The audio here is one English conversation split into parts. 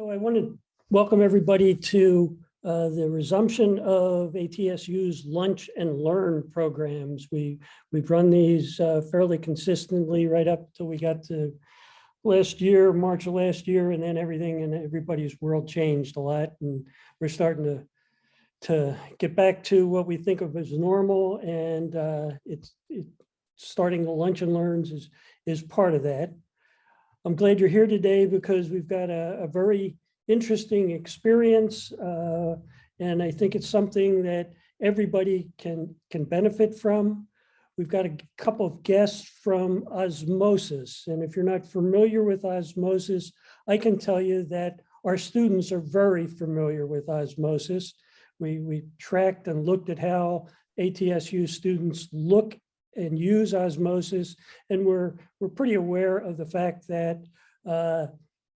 So I want to welcome everybody to the resumption of ATSU's Lunch and Learn programs. We've run these fairly consistently right up till we got to last year, March of last year, and then everything in everybody's world changed a lot, and we're starting to get back to what we think of as normal, and it's starting the Lunch and Learns is part of that. I'm glad you're here today because we've got a very interesting experience, and I think it's something that everybody can benefit from. We've got a couple of guests from Osmosis, and if you're not familiar with Osmosis, I can tell you that our students are very familiar with Osmosis. We tracked and looked at how ATSU students look and use Osmosis, and we're pretty aware of the fact that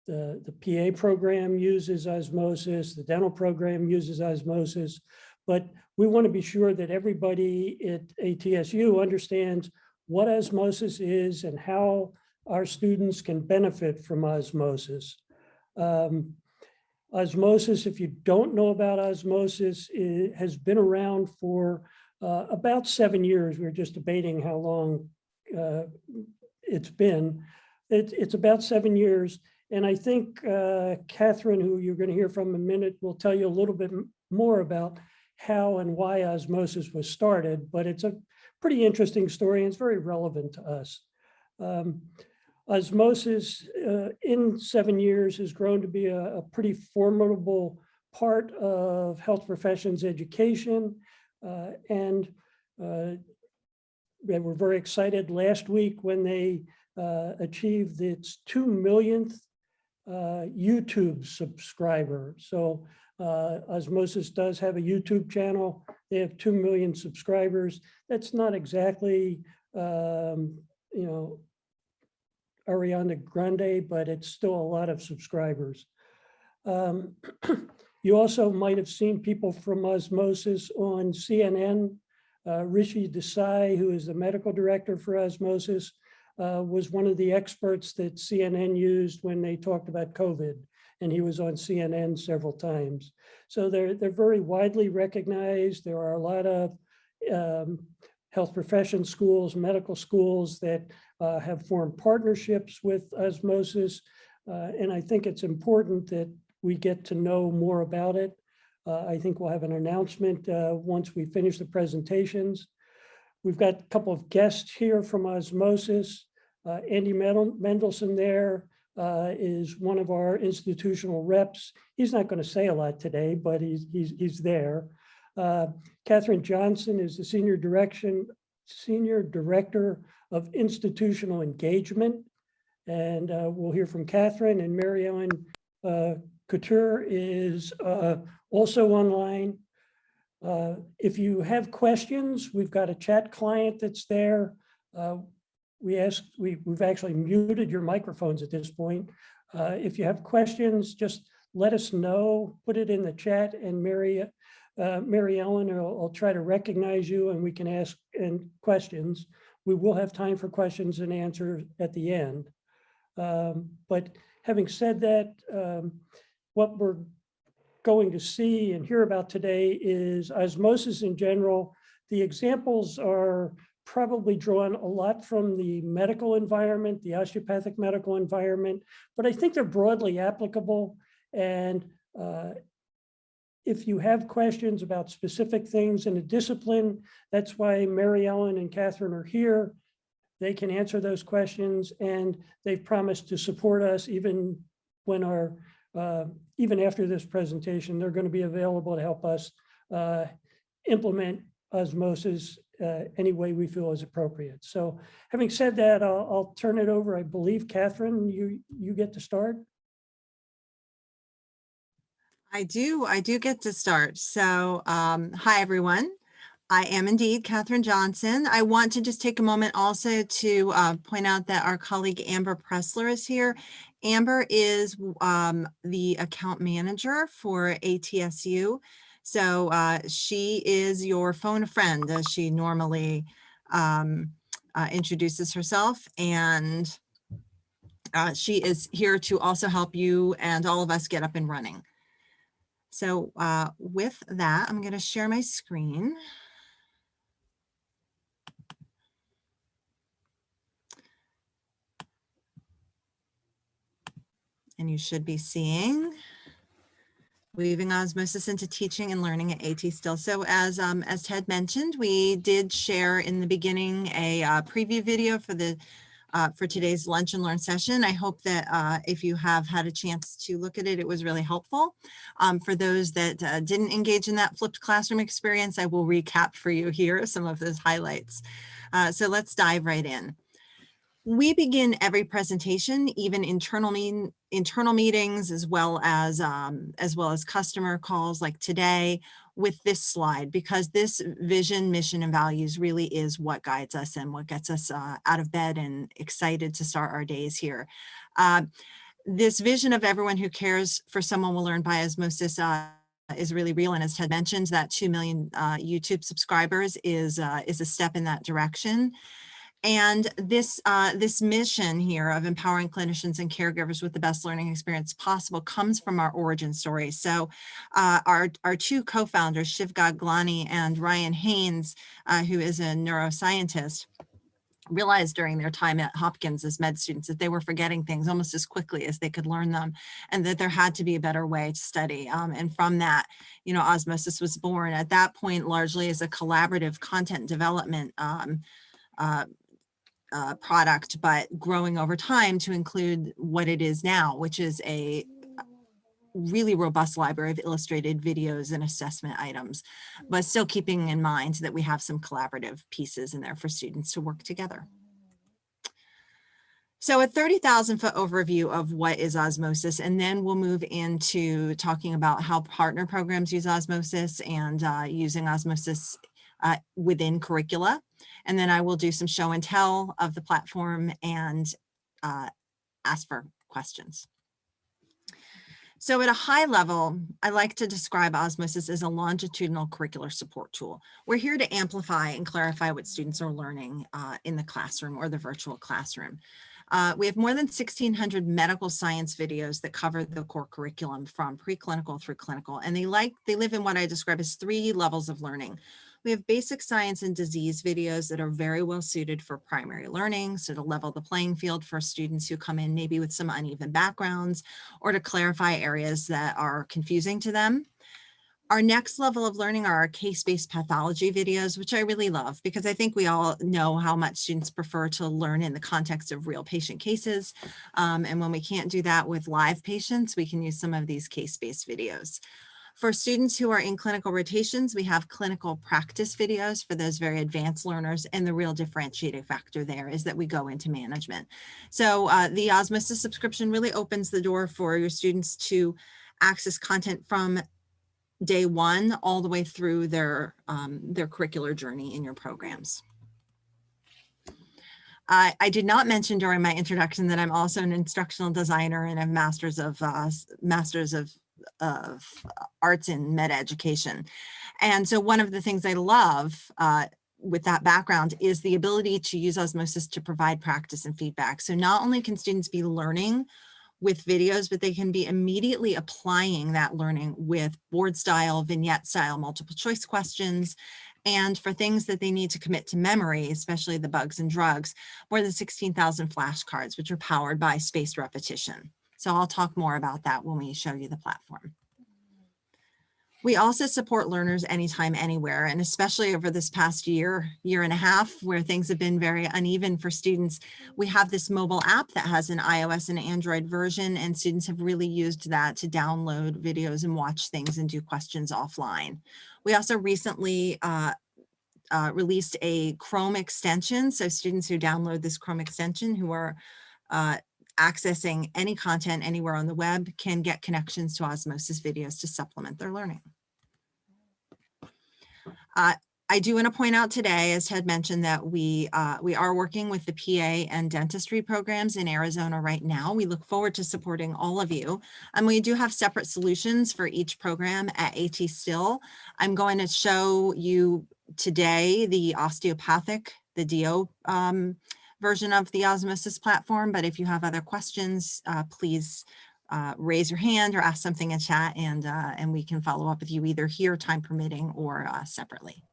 the PA program uses Osmosis, the dental program uses Osmosis, but we want to be sure that everybody at ATSU understands what Osmosis is and how our students can benefit from Osmosis. Osmosis, if you don't know about Osmosis, it has been around for about 7 years. We were just debating how long it's been. It's about 7 years. And I think Catherine, who you're going to hear from in a minute, will tell you a little bit more about how and why Osmosis was started. But it's a pretty interesting story, and it's very relevant to us. Osmosis in 7 years has grown to be a pretty formidable part of health professions education. And we were very excited last week when they achieved its 2 millionth YouTube subscriber. So Osmosis does have a YouTube channel. They have 2 million subscribers. That's not exactly, Ariana Grande, but it's still a lot of subscribers. You also might have seen people from Osmosis on CNN. Rishi Desai, who is the medical director for Osmosis, was one of the experts that CNN used when they talked about COVID, and he was on CNN several times. So they're very widely recognized. There are a lot of health profession schools, medical schools that have formed partnerships with Osmosis, and I think it's important that we get to know more about it. I think we'll have an announcement once we finish the presentations. We've got a couple of guests here from Osmosis. Andy Mendelson there is one of our institutional reps. He's not going to say a lot today, but he's there. Catherine Johnson is the Senior Director of Institutional Engagement. And we'll hear from Catherine, and Mary Ellen Couture is also online. If you have questions, we've got a chat client that's there. We've actually muted your microphones at this point. If you have questions, just let us know, put it in the chat, and Mary Ellen will try to recognize you and we can ask questions. We will have time for questions and answers at the end. But having said that, what we're going to see and hear about today is Osmosis in general. The examples are probably drawn a lot from the medical environment, the osteopathic medical environment, but I think they're broadly applicable. And if you have questions about specific things in a discipline, that's why Mary Ellen and Catherine are here. They can answer those questions, and they've promised to support us even when even after this presentation. They're going to be available to help us implement Osmosis any way we feel is appropriate. So having said that, I'll turn it over. I believe, Catherine, you get to start. I do get to start. So hi, everyone. I am indeed Catherine Johnson. I want to just take a moment also to point out that our colleague Amber Pressler is here. Amber is the account manager for ATSU. So she is your phone friend, as she normally introduces herself. And She is here to also help you and all of us get up and running. So with that, I'm going to share my screen. And you should be seeing weaving osmosis into teaching and learning at AT Still. So as Ted mentioned, we did share in the beginning a preview video for today's lunch and learn session. I hope that if you have had a chance to look at it, it was really helpful. For those that didn't engage in that flipped classroom experience, I will recap for you here some of those highlights. So let's dive right in. We begin every presentation, even internal meetings, as well as customer calls like today, with this slide, because this vision, mission, and values really is what guides us and what gets us out of bed and excited to start our days here. This vision of everyone who cares for someone will learn by osmosis is really real, and as Ted mentioned, that 2 million YouTube subscribers is a step in that direction. And this mission here of empowering clinicians and caregivers with the best learning experience possible comes from our origin story. So our two co-founders, Shiv Gaglani and Ryan Haynes, who is a neuroscientist, realized during their time at Hopkins as med students that they were forgetting things almost as quickly as they could learn them, and that there had to be a better way to study. And from that, Osmosis was born at that point largely as a collaborative content development product, but growing over time to include what it is now, which is a really robust library of illustrated videos and assessment items, but still keeping in mind that we have some collaborative pieces in there for students to work together. So a 30,000-foot overview of what is osmosis, and then we'll move into talking about how partner programs use osmosis and using osmosis within curricula. And then I will do some show and tell of the platform and ask for questions. So at a high level, I like to describe osmosis as a longitudinal curricular support tool. We're here to amplify and clarify what students are learning in the classroom or the virtual classroom. We have more than 1,600 medical science videos that cover the core curriculum from preclinical through clinical, and they live in what I describe as 3 levels of learning. We have basic science and disease videos that are very well suited for primary learning, so to level the playing field for students who come in maybe with some uneven backgrounds or to clarify areas that are confusing to them. Our next level of learning are our case-based pathology videos, which I really love because I think we all know how much students prefer to learn in the context of real patient cases. And when we can't do that with live patients, we can use some of these case-based videos. For students who are in clinical rotations, we have clinical practice videos for those very advanced learners, and the real differentiating factor there is that we go into management. So the Osmosis subscription really opens the door for your students to access content from day one all the way through their curricular journey in your programs. I did not mention during my introduction that I'm also an instructional designer and a master's of arts in med education. And so one of the things I love with that background is the ability to use osmosis to provide practice and feedback. So not only can students be learning with videos, but they can be immediately applying that learning with board style, vignette style, multiple choice questions. And for things that they need to commit to memory, especially the bugs and drugs, more than 16,000 flashcards, which are powered by spaced repetition. So I'll talk more about that when we show you the platform. We also support learners anytime, anywhere, and especially over this past year and a half, where things have been very uneven for students. We have this mobile app that has an iOS and Android version, and students have really used that to download videos and watch things and do questions offline. We also recently released a Chrome extension, so students who download this Chrome extension who are accessing any content anywhere on the web can get connections to Osmosis videos to supplement their learning. I do want to point out today, as Ted mentioned, that we are working with the PA and dentistry programs in Arizona right now. We look forward to supporting all of you. And we do have separate solutions for each program at AT Still. I'm going to show you today the osteopathic, the DO version of the Osmosis platform, but if you have other questions, please raise your hand or ask something in chat, and we can follow up with you either here, time permitting, or separately.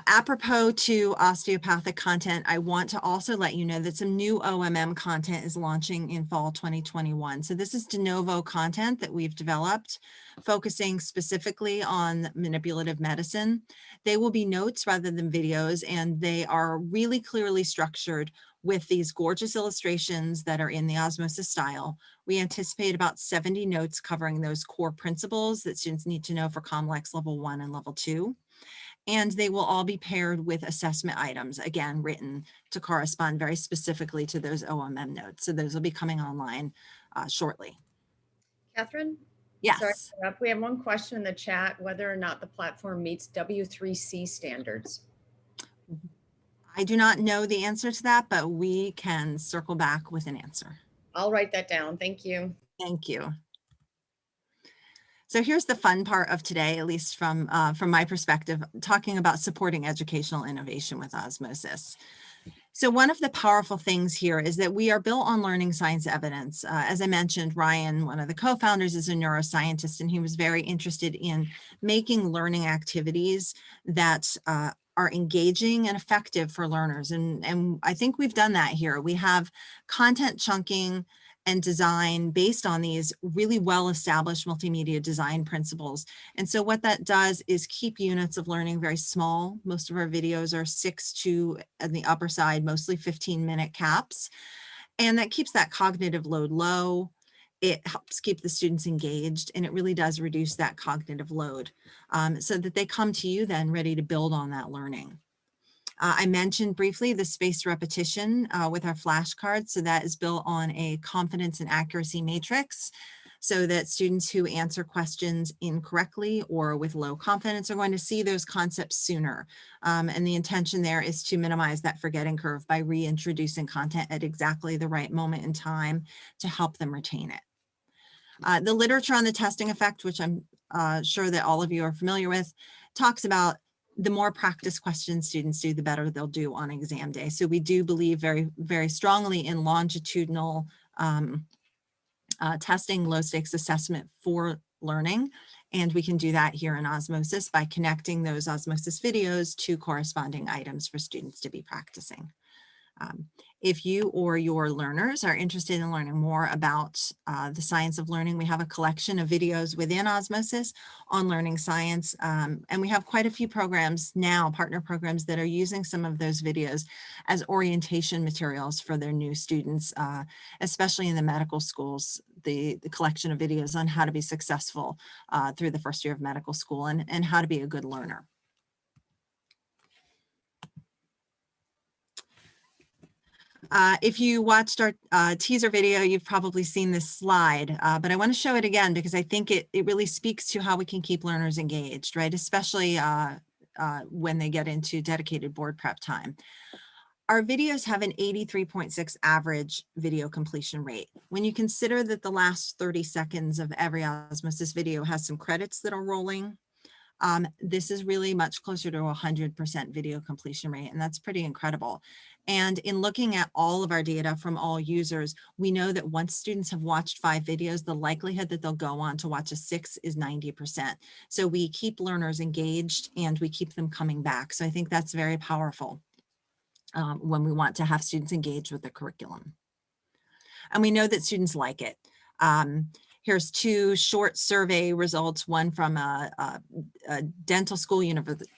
Apropos to osteopathic content, I want to also let you know that some new OMM content is launching in fall 2021. So this is de novo content that we've developed, focusing specifically on manipulative medicine. They will be notes rather than videos, and they are really clearly structured with these gorgeous illustrations that are in the Osmosis style. We anticipate about 70 notes covering those core principles that students need to know for COMLEX level 1 and level 2. And they will all be paired with assessment items, again, written to correspond very specifically to those OMM notes. So those will be coming online shortly. Catherine? Yes. Sorry to interrupt. We have one question in the chat, whether or not the platform meets W3C standards. I do not know the answer to that, but we can circle back with an answer. I'll write that down. Thank you. Thank you. So here's the fun part of today, at least from my perspective, talking about supporting educational innovation with Osmosis. So one of the powerful things here is that we are built on learning science evidence. As I mentioned, Ryan, one of the co-founders, is a neuroscientist, and he was very interested in making learning activities that are engaging and effective for learners. And I think we've done that here. We have content chunking and design based on these really well-established multimedia design principles. And so what that does is keep units of learning very small. Most of our videos are 6 to, on the upper side, mostly 15-minute caps. And that keeps that cognitive load low. It helps keep the students engaged, and it really does reduce that cognitive load so that they come to you then ready to build on that learning. I mentioned briefly the spaced repetition with our flashcards. So that is built on a confidence and accuracy matrix, so that students who answer questions incorrectly or with low confidence are going to see those concepts sooner. And the intention there is to minimize that forgetting curve by reintroducing content at exactly the right moment in time to help them retain it. The literature on the testing effect, which I'm sure that all of you are familiar with, talks about the more practice questions students do, the better they'll do on exam day. So we do believe very, very strongly in longitudinal testing, low stakes assessment for learning. And we can do that here in Osmosis by connecting those Osmosis videos to corresponding items for students to be practicing. If you or your learners are interested in learning more about the science of learning, we have a collection of videos within Osmosis on learning science. And we have quite a few programs now, partner programs, that are using some of those videos as orientation materials for their new students, especially in the medical schools, the collection of videos on how to be successful through the first year of medical school and how to be a good learner. If you watched our teaser video, you've probably seen this slide, but I want to show it again because I think it really speaks to how we can keep learners engaged, right? Especially when they get into dedicated board prep time. Our videos have an 83.6 average video completion rate. When you consider that the last 30 seconds of every Osmosis video has some credits that are rolling, this is really much closer to 100% video completion rate, and that's pretty incredible. And in looking at all of our data from all users, we know that once students have watched 5 videos, the likelihood that they'll go on to watch a 6 is 90%. So we keep learners engaged and we keep them coming back. So I think that's very powerful when we want to have students engage with the curriculum. And we know that students like it. Here's 2 short survey results, one from a dental school, University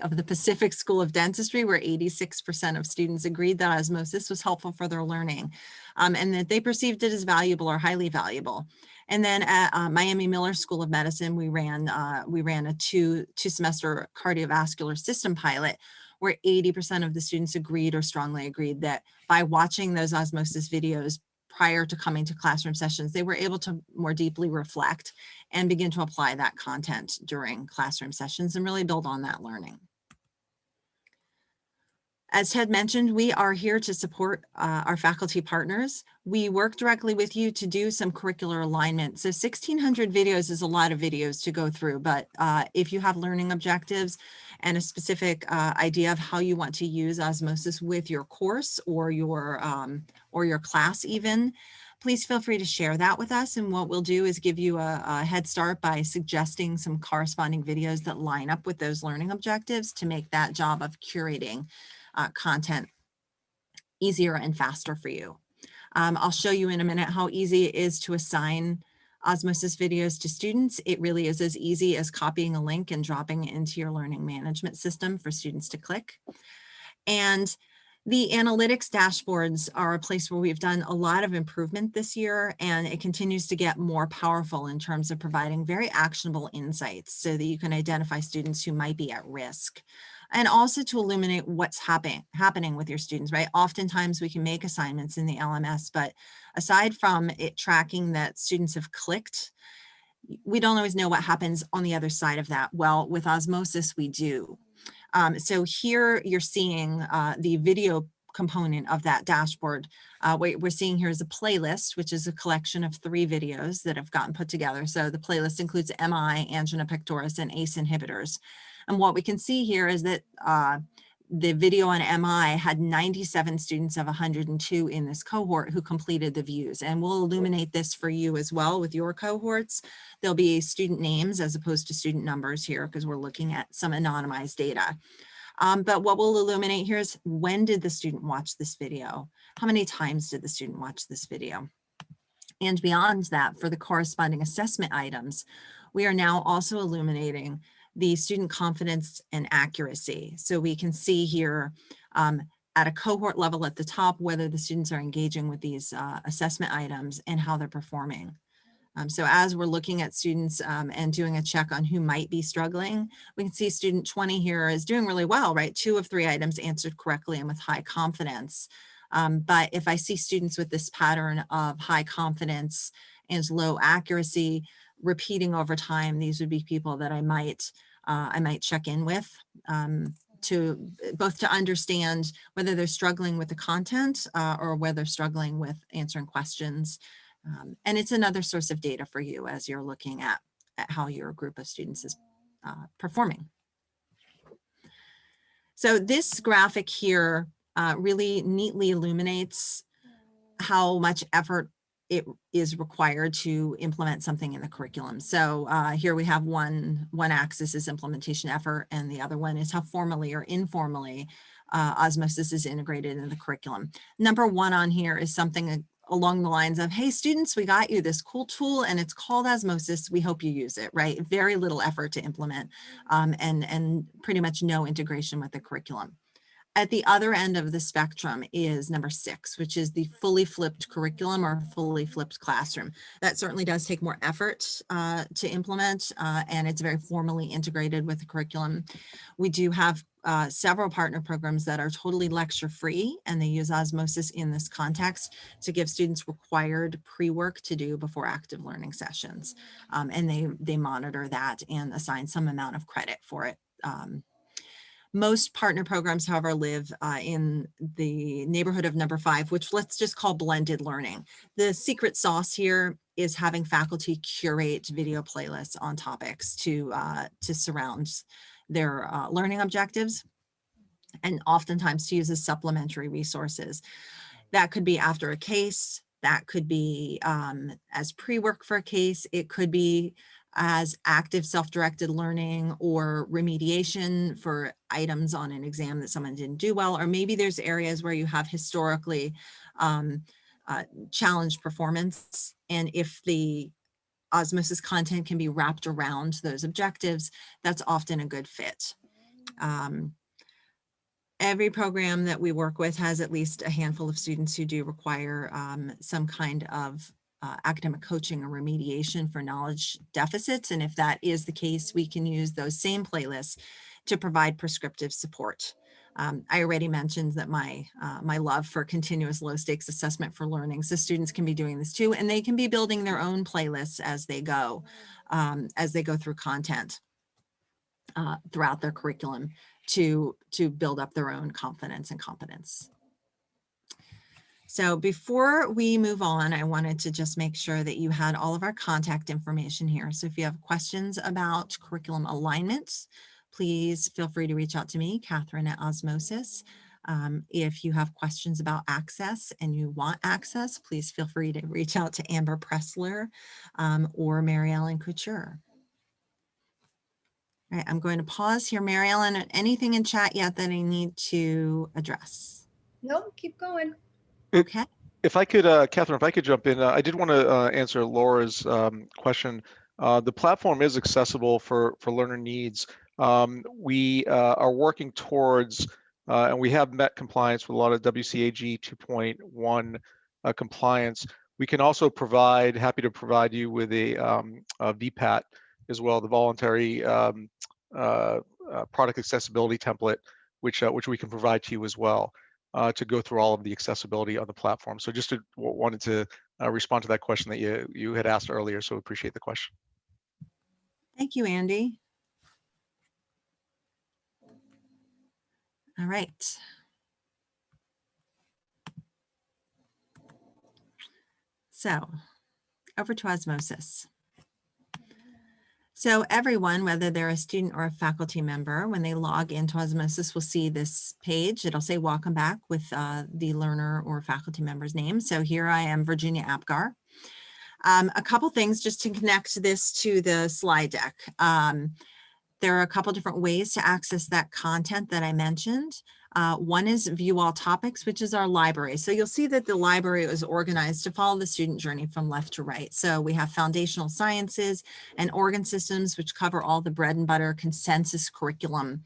of the Pacific School of Dentistry, where 86% of students agreed that Osmosis was helpful for their learning and that they perceived it as valuable or highly valuable. And then at Miami Miller School of Medicine, we ran a two-semester cardiovascular system pilot, where 80% of the students agreed or strongly agreed that by watching those Osmosis videos prior to coming to classroom sessions, they were able to more deeply reflect and begin to apply that content during classroom sessions and really build on that learning. As Ted mentioned, we are here to support our faculty partners. We work directly with you to do some curricular alignment. So 1,600 videos is a lot of videos to go through, but if you have learning objectives and a specific idea of how you want to use Osmosis with your course or your class even, please feel free to share that with us. And what we'll do is give you a head start by suggesting some corresponding videos that line up with those learning objectives to make that job of curating content easier and faster for you. I'll show you in a minute how easy it is to assign Osmosis videos to students. It really is as easy as copying a link and dropping it into your learning management system for students to click. And the analytics dashboards are a place where we've done a lot of improvement this year, and it continues to get more powerful in terms of providing very actionable insights so that you can identify students who might be at risk. And also to illuminate what's happening with your students, right? Oftentimes we can make assignments in the LMS, but aside from it tracking that students have clicked, we don't always know what happens on the other side of that. Well, with Osmosis, we do. So here you're seeing the video component of that dashboard. What we're seeing here is a playlist, which is a collection of 3 videos that have gotten put together. So the playlist includes MI, angina pectoris, and ACE inhibitors. And what we can see here is that the video on MI had 97 students of 102 in this cohort who completed the views. And we'll illuminate this for you as well with your cohorts. There'll be student names as opposed to student numbers here because we're looking at some anonymized data. But what we'll illuminate here is when did the student watch this video? How many times did the student watch this video? And beyond that, for the corresponding assessment items, we are now also illuminating the student confidence and accuracy. So we can see here at a cohort level at the top, whether the students are engaging with these assessment items and how they're performing. So as we're looking at students and doing a check on who might be struggling, we can see student 20 here is doing really well, right? 2 of 3 items answered correctly and with high confidence. But if I see students with this pattern of high confidence and low accuracy repeating over time, these would be people that I might check in with to both to understand whether they're struggling with the content or whether they're struggling with answering questions. And it's another source of data for you as you're looking at how your group of students is performing. So this graphic here really neatly illuminates how much effort it is required to implement something in the curriculum. So here we have one axis is implementation effort, and the other one is how formally or informally Osmosis is integrated in the curriculum. Number 1 on here is something along the lines of, hey students, we got you this cool tool and it's called Osmosis. We hope you use it, right? Very little effort to implement and pretty much no integration with the curriculum. At the other end of the spectrum is number 6, which is the fully flipped curriculum or fully flipped classroom. That certainly does take more effort to implement, and it's very formally integrated with the curriculum. We do have several partner programs that are totally lecture free, and they use Osmosis in this context to give students required pre-work to do before active learning sessions. And they monitor that and assign some amount of credit for it. Most partner programs, however, live in the neighborhood of number 5, which let's just call blended learning. The secret sauce here is having faculty curate video playlists on topics to surround their learning objectives, and oftentimes to use as supplementary resources. That could be after a case, that could be as pre-work for a case, it could be as active self-directed learning or remediation for items on an exam that someone didn't do well, or maybe there's areas where you have historically challenged performance. And if the Osmosis content can be wrapped around those objectives, that's often a good fit. Every program that we work with has at least a handful of students who do require some kind of academic coaching or remediation for knowledge deficits. And if that is the case, we can use those same playlists to provide prescriptive support. I already mentioned that my love for continuous low stakes assessment for learning. So students can be doing this too, and they can be building their own playlists as they go through content throughout their curriculum to build up their own confidence and competence. So before we move on, I wanted to just make sure that you had all of our contact information here. So if you have questions about curriculum alignment, please feel free to reach out to me, Catherine at Osmosis. If you have questions about access and you want access, please feel free to reach out to Amber Pressler or Mary Ellen Couture. All right, I'm going to pause here. Mary Ellen, anything in chat yet that I need to address? Nope, keep going. Okay. If I could, Catherine, if I could jump in, I did want to answer Laura's question. The platform is accessible for learner needs. We are working towards, and we have met compliance with a lot of WCAG 2.1 compliance. We can also provide, happy to provide you with a VPAT as well, the voluntary product accessibility template, which we can provide to you as well. To go through all of the accessibility on the platform. So just wanted to respond to that question that you had asked earlier, so appreciate the question. Thank you, Andy. All right. So over to Osmosis. So everyone, whether they're a student or a faculty member, when they log into Osmosis, will see this page. It'll say welcome back with the learner or faculty member's name. So here I am, Virginia Apgar. A couple things just to connect this to the slide deck. There are a couple different ways to access that content that I mentioned. One is view all topics, which is our library. So you'll see that the library is organized to follow the student journey from left to right. So we have foundational sciences and organ systems, which cover all the bread and butter consensus curriculum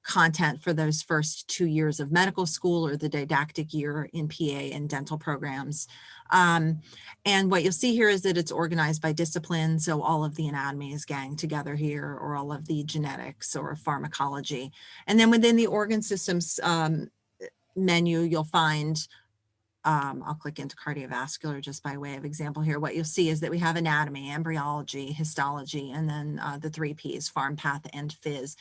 content for those first 2 years of medical school or the didactic year in PA and dental programs. And what you'll see here is that it's organized by discipline. So all of the anatomy is ganged together here, or all of the genetics or pharmacology. And then within the organ systems menu, you'll find, I'll click into cardiovascular just by way of example here. What you'll see is that we have anatomy, embryology, histology, and then the 3 Ps, pharm, path, and phys,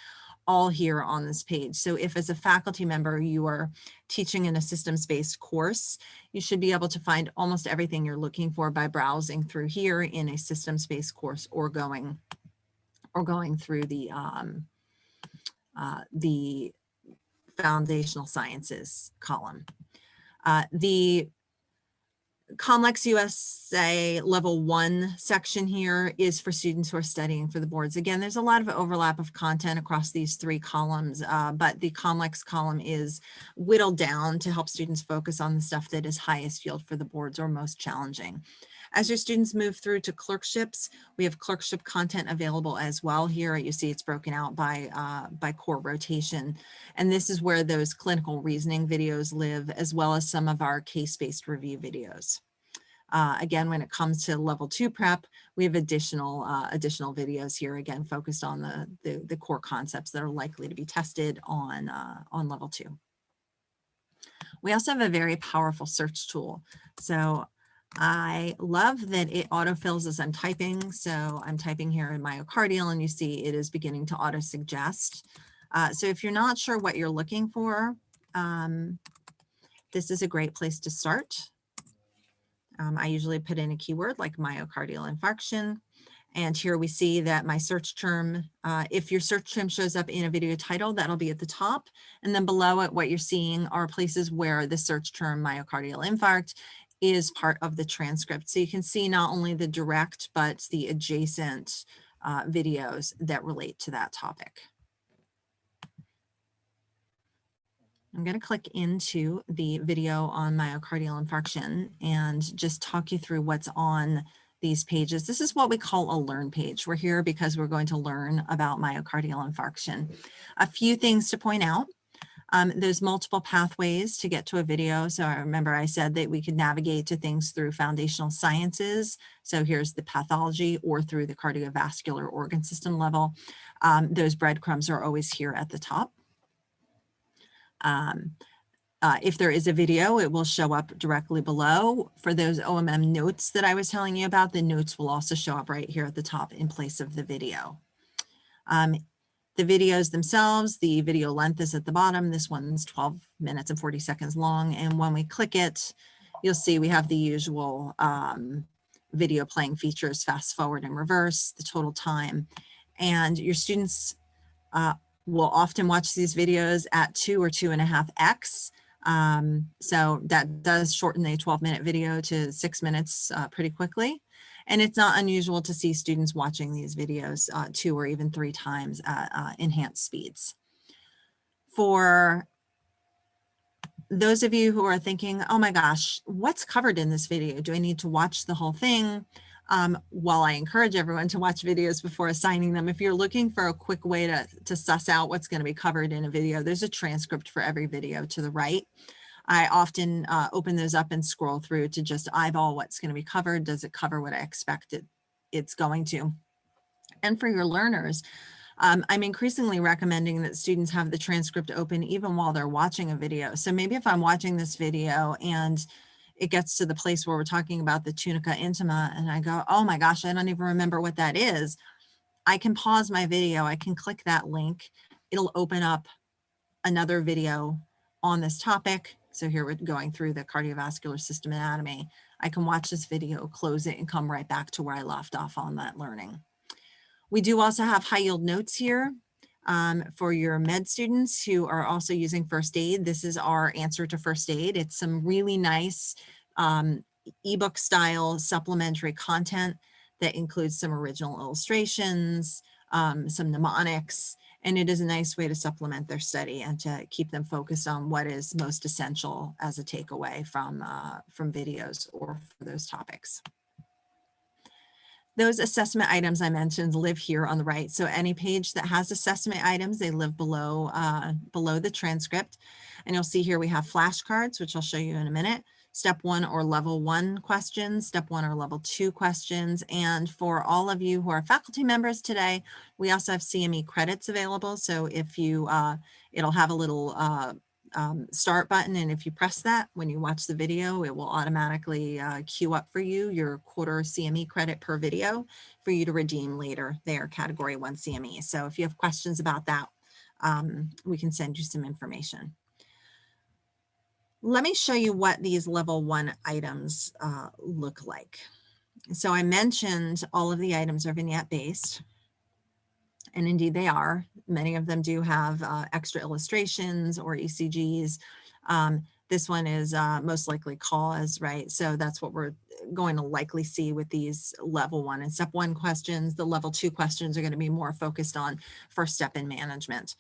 all here on this page. So if as a faculty member you are teaching in a systems-based course, you should be able to find almost everything you're looking for by browsing through here in a systems-based course or going through the foundational sciences column. The Comlex USA level 1 section here is for students who are studying for the boards. Again, there's a lot of overlap of content across these 3 columns, but the Comlex column is whittled down to help students focus on the stuff that is highest yield for the boards or most challenging. As your students move through to clerkships, we have clerkship content available as well here. You see it's broken out by core rotation. And this is where those clinical reasoning videos live, as well as some of our case-based review videos. Again, when it comes to level 2 prep, we have additional videos here, again, focused on the core concepts that are likely to be tested on level 2. We also have a very powerful search tool. So I love that it autofills as I'm typing. So I'm typing here in myocardial and you see it is beginning to auto suggest. So if you're not sure what you're looking for, this is a great place to start. I usually put in a keyword like myocardial infarction. And here we see that my search term, if your search term shows up in a video title, that'll be at the top. And then below it, what you're seeing are places where the search term myocardial infarct is part of the transcript. So you can see not only the direct, but the adjacent videos that relate to that topic. I'm going to click into the video on myocardial infarction and just talk you through what's on these pages. This is what we call a learn page. We're here because we're going to learn about myocardial infarction. A few things to point out. There's multiple pathways to get to a video. So I remember I said that we could navigate to things through foundational sciences. So here's the pathology, or through the cardiovascular organ system level. Those breadcrumbs are always here at the top. If there is a video, it will show up directly below. For those OMM notes that I was telling you about, the notes will also show up right here at the top in place of the video. The videos themselves, the video length is at the bottom. This one's 12 minutes and 40 seconds long. And when we click it, you'll see we have the usual video playing features, fast forward and reverse, the total time. And your students will often watch these videos at 2 or 2.5x. So that does shorten a 12-minute video to 6 minutes pretty quickly. And it's not unusual to see students watching these videos 2 or even 3 times at enhanced speeds. For those of you who are thinking, oh my gosh, what's covered in this video? Do I need to watch the whole thing? While I encourage everyone to watch videos before assigning them, if you're looking for a quick way to suss out what's going to be covered in a video, there's a transcript for every video to the right. I often open those up and scroll through to just eyeball what's going to be covered. Does it cover what I expected it's going to? And for your learners, I'm increasingly recommending that students have the transcript open even while they're watching a video. So maybe if I'm watching this video and it gets to the place where we're talking about the tunica intima and I go, oh my gosh, I don't even remember what that is. I can pause my video. I can click that link. It'll open up another video on this topic. So here we're going through the cardiovascular system anatomy. I can watch this video, close it, and come right back to where I left off on that learning. We do also have high yield notes here for your med students who are also using first aid. This is our answer to first aid. It's some really nice ebook style supplementary content that includes some original illustrations, some mnemonics, and it is a nice way to supplement their study and to keep them focused on what is most essential as a takeaway from videos or for those topics. Those assessment items I mentioned live here on the right. So any page that has assessment items, they live below, below the transcript. And you'll see here we have flashcards, which I'll show you in a minute. Step 1 or level 1 questions, step 1 or level 2 questions. And for all of you who are faculty members today, we also have CME credits available. So if you, it'll have a little start button, and if you press that when you watch the video, it will automatically queue up for you your quarter CME credit per video for you to redeem later. They are category 1 CME. So if you have questions about that, we can send you some information. Let me show you what these level 1 items look like. So I mentioned all of the items are vignette based. And indeed they are. Many of them do have extra illustrations or ECGs. This one is most likely cause, right? So that's what we're going to likely see with these level 1 and step 1 questions. The level 2 questions are going to be more focused on first step in management.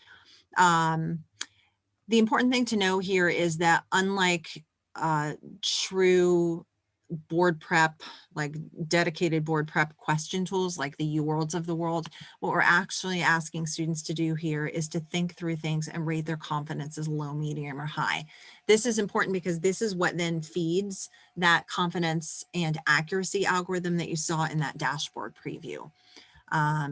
The important thing to know here is that unlike true board prep, like dedicated board prep question tools like the UWorlds of the world, what we're actually asking students to do here is to think through things and rate their confidence as low, medium, or high. This is important because this is what then feeds that confidence and accuracy algorithm that you saw in that dashboard preview.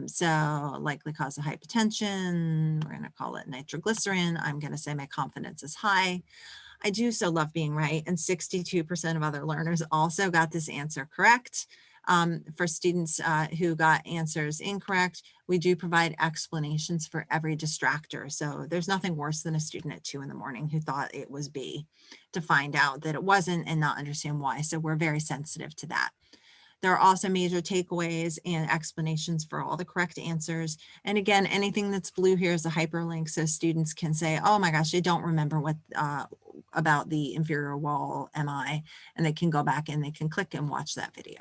So likely cause of hypertension, we're going to call it nitroglycerin. I'm going to say my confidence is high. I do so love being right, and 62% of other learners also got this answer correct. For students who got answers incorrect, we do provide explanations for every distractor. So there's nothing worse than a student at 2 in the morning who thought it was B to find out that it wasn't and not understand why. So we're very sensitive to that. There are also major takeaways and explanations for all the correct answers. And again, anything that's blue here is a hyperlink, so students can say, oh my gosh, I don't remember what about the inferior wall MI, and they can go back and they can click and watch that video.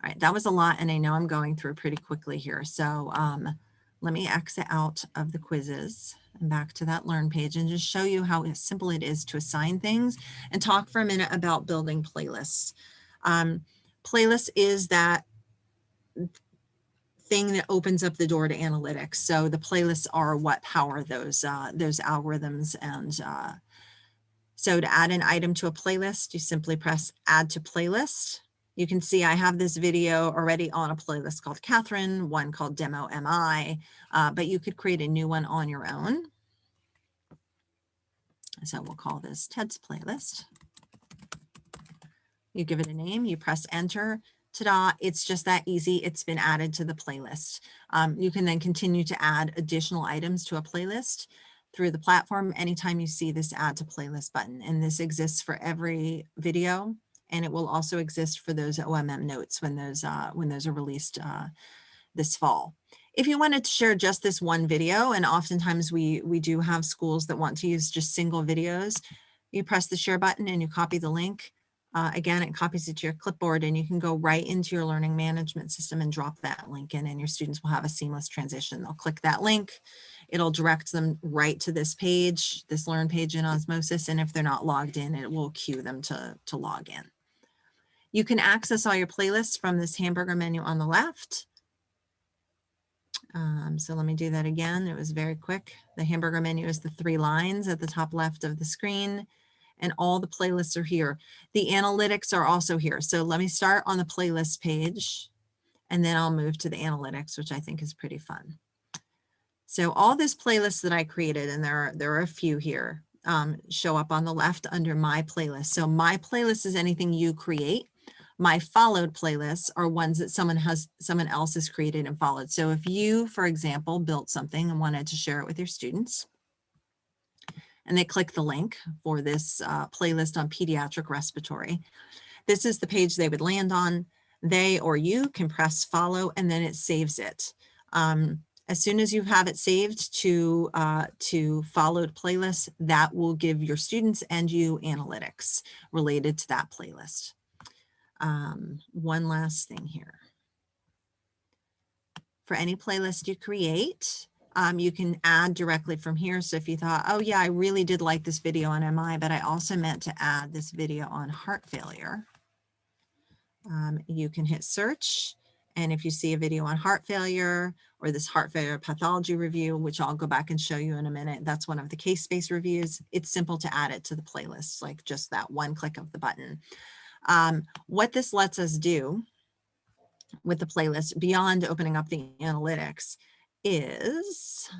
All right, that was a lot, and I know I'm going through pretty quickly here. So let me exit out of the quizzes and back to that Learn page and just show you how simple it is to assign things and talk for a minute about building playlists. Playlist is that thing that opens up the door to analytics. So the playlists are what power those algorithms. And so to add an item to a playlist, you simply press add to playlist. You can see I have this video already on a playlist called Catherine, one called Demo MI, but you could create a new one on your own. So we'll call this Ted's playlist. You give it a name, you press enter, ta-da, it's just that easy. It's been added to the playlist. You can then continue to add additional items to a playlist through the platform anytime you see this add to playlist button. And this exists for every video, and it will also exist for those OMM notes when those are released this fall. If you wanted to share just this one video, and oftentimes we do have schools that want to use just single videos, you press the share button and you copy the link. Again, it copies it to your clipboard and you can go right into your learning management system and drop that link in, and your students will have a seamless transition. They'll click that link. It'll direct them right to this page, this Learn page in Osmosis. And if they're not logged in, it will cue them to log in. You can access all your playlists from this hamburger menu on the left. So let me do that again. It was very quick. The hamburger menu is the 3 lines at the top left of the screen, and all the playlists are here. The analytics are also here. So let me start on the playlist page, and then I'll move to the analytics, which I think is pretty fun. So all this playlists that I created, and there are a few here, show up on the left under My Playlist. So My Playlist is anything you create. My followed playlists are ones that someone else has created and followed. So if you, for example, built something and wanted to share it with your students, and they click the link for this playlist on pediatric respiratory, this is the page they would land on. They or you can press follow, and then it saves it. As soon as you have it saved to followed playlists, that will give your students and you analytics related to that playlist. One last thing here. For any playlist you create, you can add directly from here. So if you thought, oh yeah, I really did like this video on MI, but I also meant to add this video on heart failure, you can hit search. And if you see a video on heart failure or this heart failure pathology review, which I'll go back and show you in a minute, that's one of the CaseBased reviews. It's simple to add it to the playlist, like just that one click of the button. What this lets us do with the playlist beyond opening up the analytics is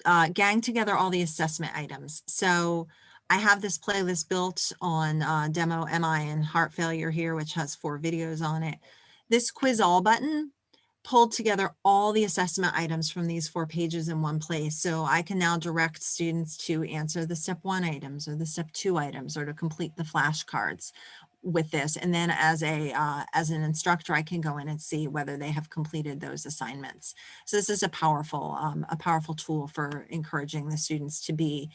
gang together all the assessment items. So I have this playlist built on demo MI and heart failure here, which has 4 videos on it. This quiz all button pulled together all the assessment items from these 4 pages in one place. So I can now direct students to answer the step 1 items or the step 2 items, or to complete the flashcards with this. And then as an instructor, I can go in and see whether they have completed those assignments. So this is a powerful tool for encouraging the students to be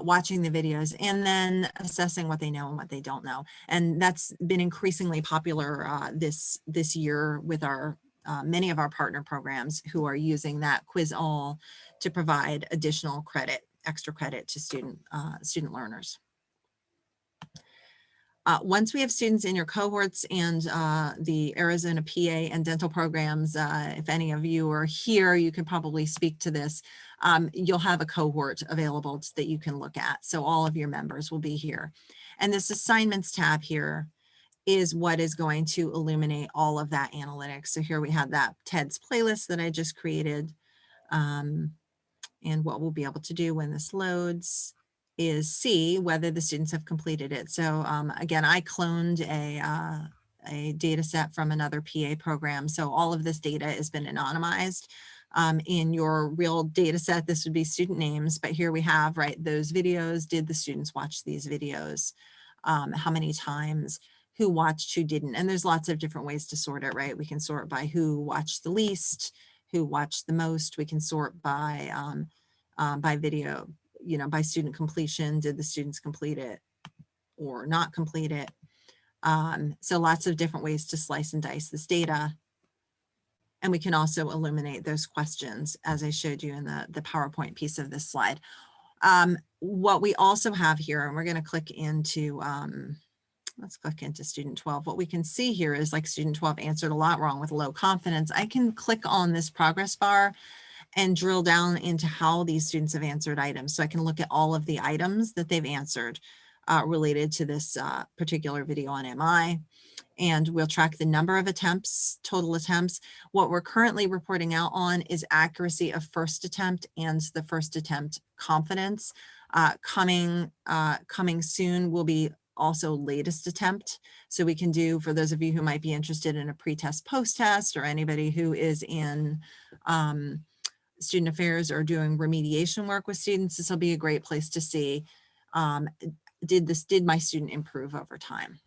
watching the videos and then assessing what they know and what they don't know. And that's been increasingly popular this year with our many of our partner programs who are using that quiz all to provide additional credit, extra credit to student learners. Once we have students in your cohorts and the Arizona PA and dental programs, if any of you are here, you can probably speak to this. You'll have a cohort available that you can look at. So all of your members will be here. And this assignments tab here is what is going to illuminate all of that analytics. So here we have that TEDS playlist that I just created. And what we'll be able to do when this loads is see whether the students have completed it. So again, I cloned a data set from another PA program. So all of this data has been anonymized. In your real data set, this would be student names, but here we have, right, those videos. Did the students watch these videos? How many times? Who watched, who didn't? And there's lots of different ways to sort it, right? We can sort by who watched the least, who watched the most. We can sort by video, you know, by student completion. Did the students complete it or not complete it? So lots of different ways to slice and dice this data. And we can also illuminate those questions as I showed you in the PowerPoint piece of this slide. What we also have here, and we're going to click into, let's click into student 12. What we can see here is, like, student 12 answered a lot wrong with low confidence. I can click on this progress bar and drill down into how these students have answered items. So I can look at all of the items that they've answered related to this particular video on MI. And we'll track the number of attempts, total attempts. What we're currently reporting out on is accuracy of first attempt and the first attempt confidence. Coming soon will be also latest attempt. So we can do, for those of you who might be interested in a pre-test, post-test, or anybody who is in student affairs or doing remediation work with students, this will be a great place to see, did my student improve over time?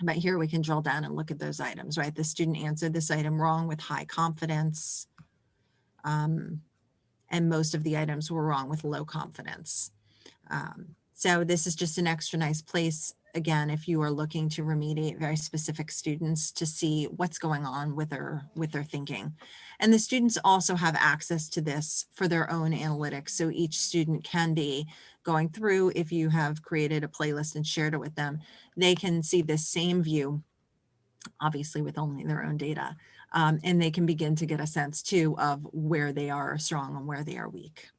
But here we can drill down and look at those items, right? The student answered this item wrong with high confidence. And most of the items were wrong with low confidence. So this is just an extra nice place, again, if you are looking to remediate very specific students to see what's going on with their thinking. And the students also have access to this for their own analytics. So each student can be going through, if you have created a playlist and shared it with them, they can see this same view, obviously with only their own data. And they can begin to get a sense too of where they are strong and where they are weak.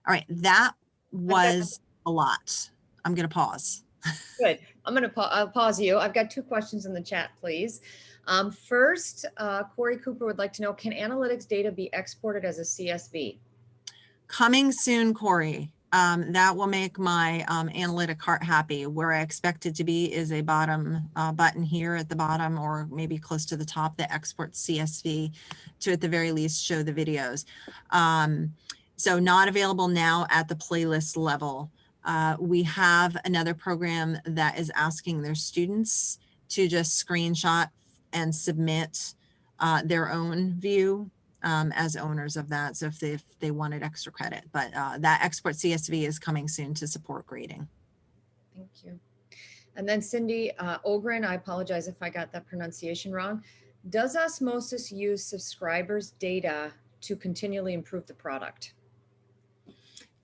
All right, that was a lot. I'm going to pause. Good. I'll pause you. I've got 2 questions in the chat, please. First, Corey Cooper would like to know, can analytics data be exported as a CSV? Coming soon, Corey. That will make my analytic heart happy. Where I expect it to be is a bottom button here at the bottom, or maybe close to the top, that exports CSV to at the very least show the videos. So not available now at the playlist level. We have another program that is asking their students to just screenshot and submit their own view as owners of that. So if they wanted extra credit, but that export CSV is coming soon to support grading. Thank you. And then Cindy Ogren, I apologize if I got that pronunciation wrong. Does Osmosis use subscribers' data to continually improve the product?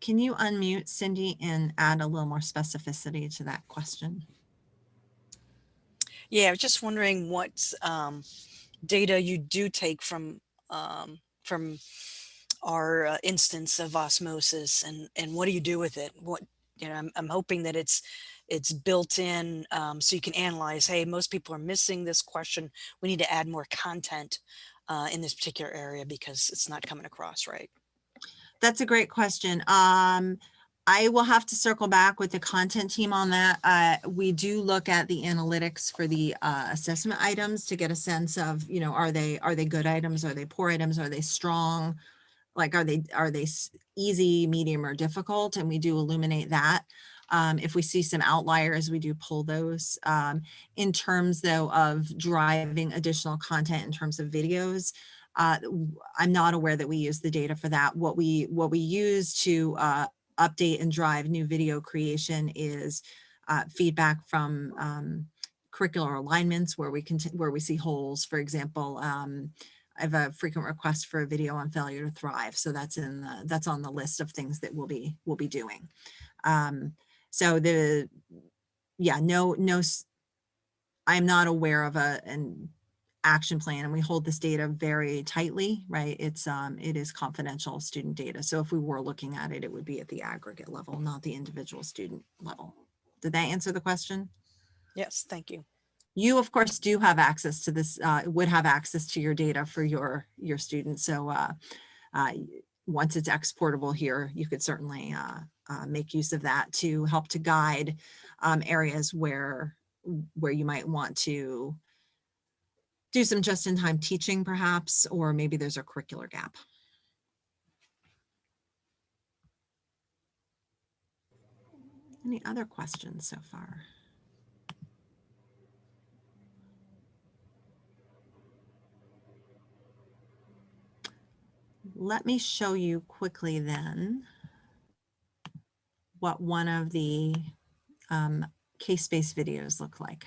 Can you unmute, Cindy, and add a little more specificity to that question? Yeah, I was just wondering what data you do take from our instance of Osmosis, and what do you do with it? What, you know, I'm hoping that it's built in so you can analyze, hey, most people are missing this question. We need to add more content in this particular area because it's not coming across right. That's a great question. I will have to circle back with the content team on that. We do look at the analytics for the assessment items to get a sense of, you know, are they good items? Are they poor items? Are they strong? Like, are they easy, medium, or difficult? And we do illuminate that. If we see some outliers, we do pull those. In terms, though, of driving additional content in terms of videos, I'm not aware that we use the data for that. What we use to update and drive new video creation is feedback from curricular alignments where we see holes. For example, I have a frequent request for a video on failure to thrive, so that's on the list of things that we'll be doing. So I'm not aware of an action plan, and we hold this data very tightly, right? It is confidential student data. So if we were looking at it, it would be at the aggregate level, not the individual student level. Did that answer the question? Yes, thank you. You, of course, do have access to this, would have access to your data for your students. So once it's exportable here, you could certainly make use of that to help to guide areas where you might want to do some just-in-time teaching, perhaps, or maybe there's a curricular gap. Any other questions so far? Let me show you quickly then what one of the case-based videos look like.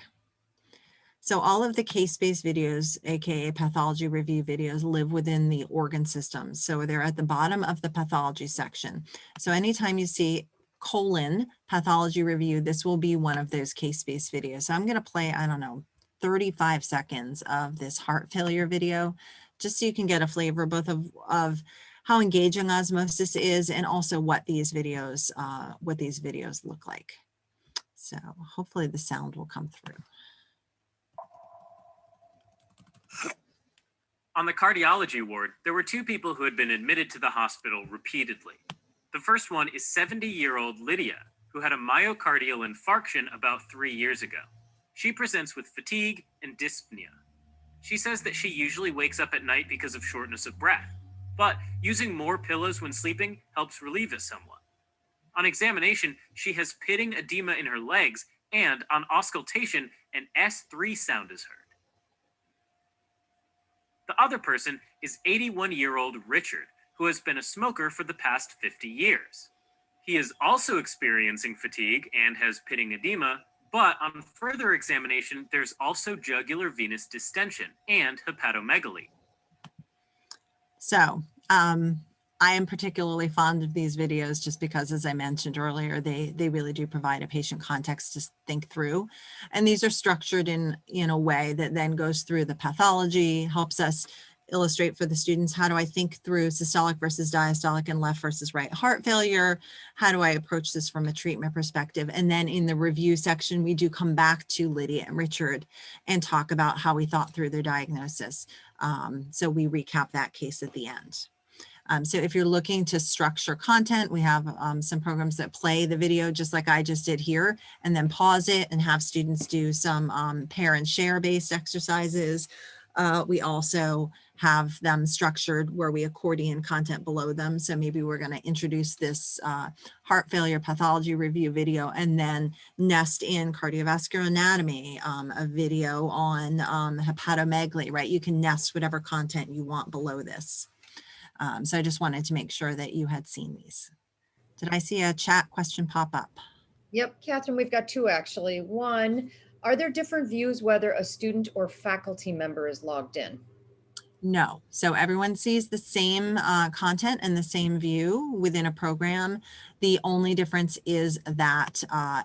So all of the case-based videos, aka pathology review videos, live within the organ system. So they're at the bottom of the pathology section. So anytime you see colon pathology review, this will be one of those case-based videos. So I'm going to play, I don't know, 35 seconds of this heart failure video, just so you can get a flavor both of how engaging Osmosis is and also what these videos look like. So hopefully the sound will come through. On the cardiology ward, there were 2 people who had been admitted to the hospital repeatedly. The first one is 70-year-old Lydia, who had a myocardial infarction about 3 years ago. She presents with fatigue and dyspnea. She says that she usually wakes up at night because of shortness of breath, but using more pillows when sleeping helps relieve it somewhat. On examination, she has pitting edema in her legs, and on auscultation, an S3 sound is heard. The other person is 81-year-old Richard, who has been a smoker for the past 50 years. He is also experiencing fatigue and has pitting edema, but on further examination, there's also jugular venous distension and hepatomegaly. So I am particularly fond of these videos just because, as I mentioned earlier, they really do provide a patient context to think through. And these are structured in a way that then goes through the pathology, helps us illustrate for the students, how do I think through systolic versus diastolic and left versus right heart failure? How do I approach this from a treatment perspective? And then in the review section, we do come back to Lydia and Richard and talk about how we thought through their diagnosis. So we recap that case at the end. So if you're looking to structure content, we have some programs that play the video just like I just did here, and then pause it and have students do some pair and share based exercises. We also have them structured where we accordion content below them. So maybe we're going to introduce this heart failure pathology review video and then nest in cardiovascular anatomy, a video on hepatomegaly, right? You can nest whatever content you want below this. So I just wanted to make sure that you had seen these. Did I see a chat question pop up? Yep, Catherine, we've got two actually. One, are there different views whether a student or faculty member is logged in? No. So everyone sees the same content and the same view within a program. The only difference is that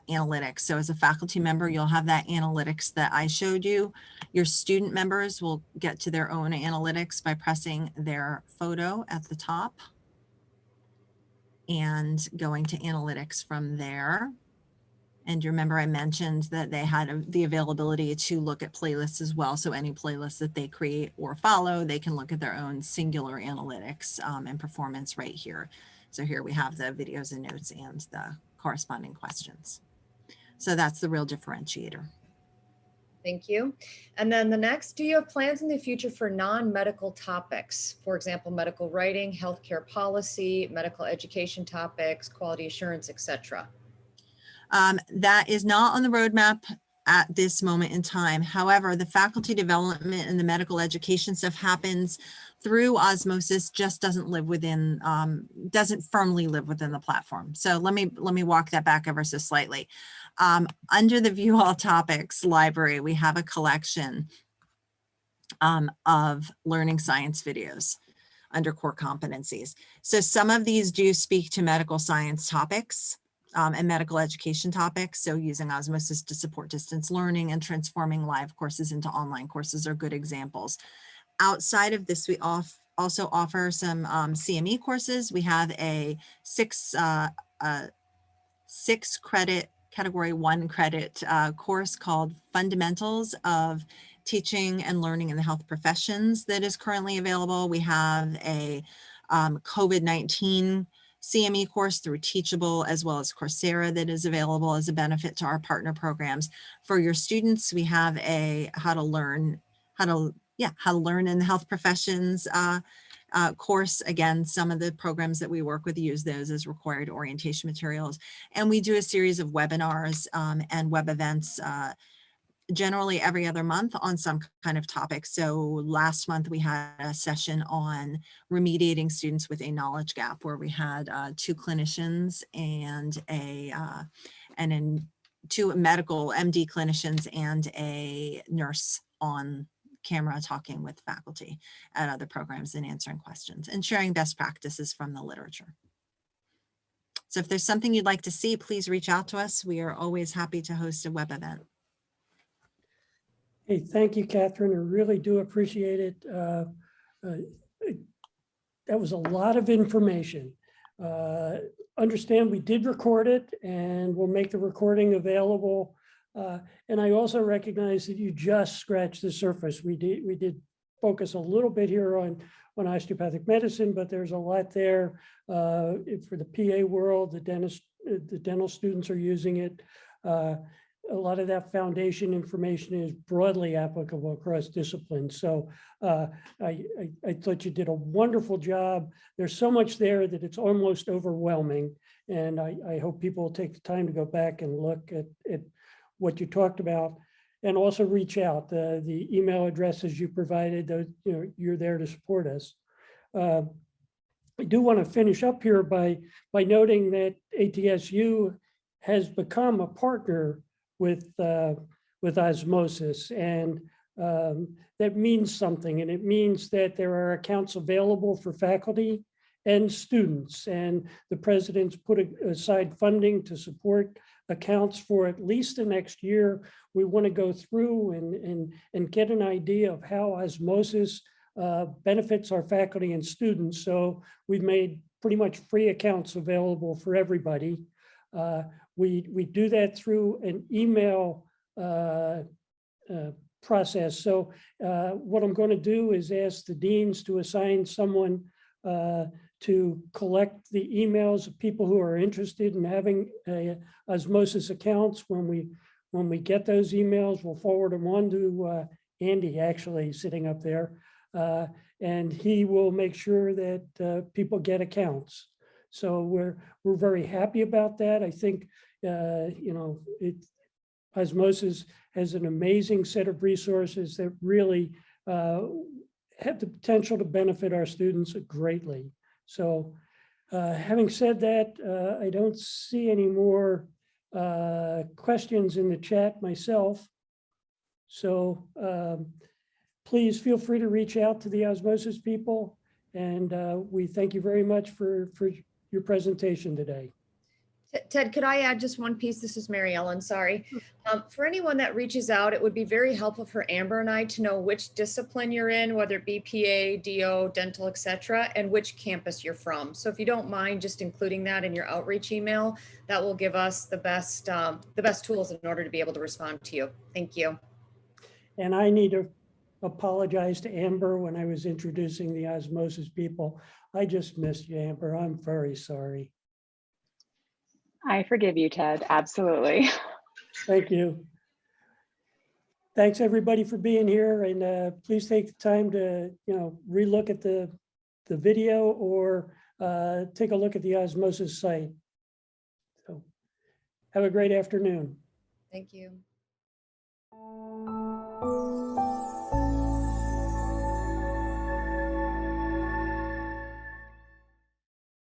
analytics. So as a faculty member, you'll have that analytics that I showed you. Your student members will get to their own analytics by pressing their photo at the top and going to analytics from there. And you remember I mentioned that they had the availability to look at playlists as well. So any playlists that they create or follow, they can look at their own singular analytics and performance right here. So here we have the videos and notes and the corresponding questions. So that's the real differentiator. Thank you. And then the next, do you have plans in the future for non-medical topics? For example, medical writing, healthcare policy, medical education topics, quality assurance, etc.? That is not on the roadmap at this moment in time. However, the faculty development and the medical education stuff happens through Osmosis, just doesn't live within, doesn't firmly live within the platform. So let me walk that back ever so slightly. Under the View All Topics library, we have a collection of learning science videos under core competencies. So some of these do speak to medical science topics and medical education topics. So using Osmosis to support distance learning and transforming live courses into online courses are good examples. Outside of this, we also offer some CME courses. We have a six credit, category 1 credit course called Fundamentals of Teaching and Learning in the Health Professions that is currently available. We have a COVID-19 CME course through Teachable, as well as Coursera, that is available as a benefit to our partner programs. For your students, we have a how to learn in the health professions course. Again, some of the programs that we work with use those as required orientation materials. And we do a series of webinars and web events generally every other month on some kind of topic. So last month we had a session on remediating students with a knowledge gap, where we had 2 clinicians and two medical MD clinicians and a nurse on camera talking with faculty at other programs and answering questions and sharing best practices from the literature. So if there's something you'd like to see, please reach out to us. We are always happy to host a web event. Hey, thank you, Catherine. I really do appreciate it. That was a lot of information. Understand we did record it, and we'll make the recording available. And I also recognize that you just scratched the surface. We did focus a little bit here on osteopathic medicine, but there's a lot there for the PA world. The dental students are using it. A lot of that foundation information is broadly applicable across disciplines. So I thought you did a wonderful job. There's so much there that it's almost overwhelming. And I hope people will take the time to go back and look at what you talked about. and also reach out. The email addresses you provided, those, you're there to support us. I do want to finish up here by noting that ATSU has become a partner with Osmosis, and that means something, and it means that there are accounts available for faculty and students, and the president's put aside funding to support accounts for at least the next year. We want to go through and get an idea of how Osmosis benefits our faculty and students. So we've made pretty much free accounts available for everybody. We do that through an email process. So what I'm going to do is ask the deans to assign someone to collect the emails of people who are interested in having Osmosis accounts. When we get those emails, we'll forward them on to Andy, actually sitting up there, and he will make sure that people get accounts. So we're very happy about that. I think Osmosis has an amazing set of resources that really have the potential to benefit our students greatly. So having said that, I don't see any more questions in the chat myself. So please feel free to reach out to the Osmosis people. And we thank you very much for your presentation today. Ted, could I add just one piece? This is Mary Ellen, sorry. For anyone that reaches out, it would be very helpful for Amber and I to know which discipline you're in, whether it be PA, DO, dental, etc., and which campus you're from. So if you don't mind just including that in your outreach email, that will give us the best tools in order to be able to respond to you. Thank you. And I need to apologize to Amber when I was introducing the Osmosis people. I just missed you, Amber. I'm very sorry. I forgive you, Ted. Absolutely. Thank you. Thanks everybody for being here, and please take the time to relook at the video or take a look at the Osmosis site. So have a great afternoon. Thank you.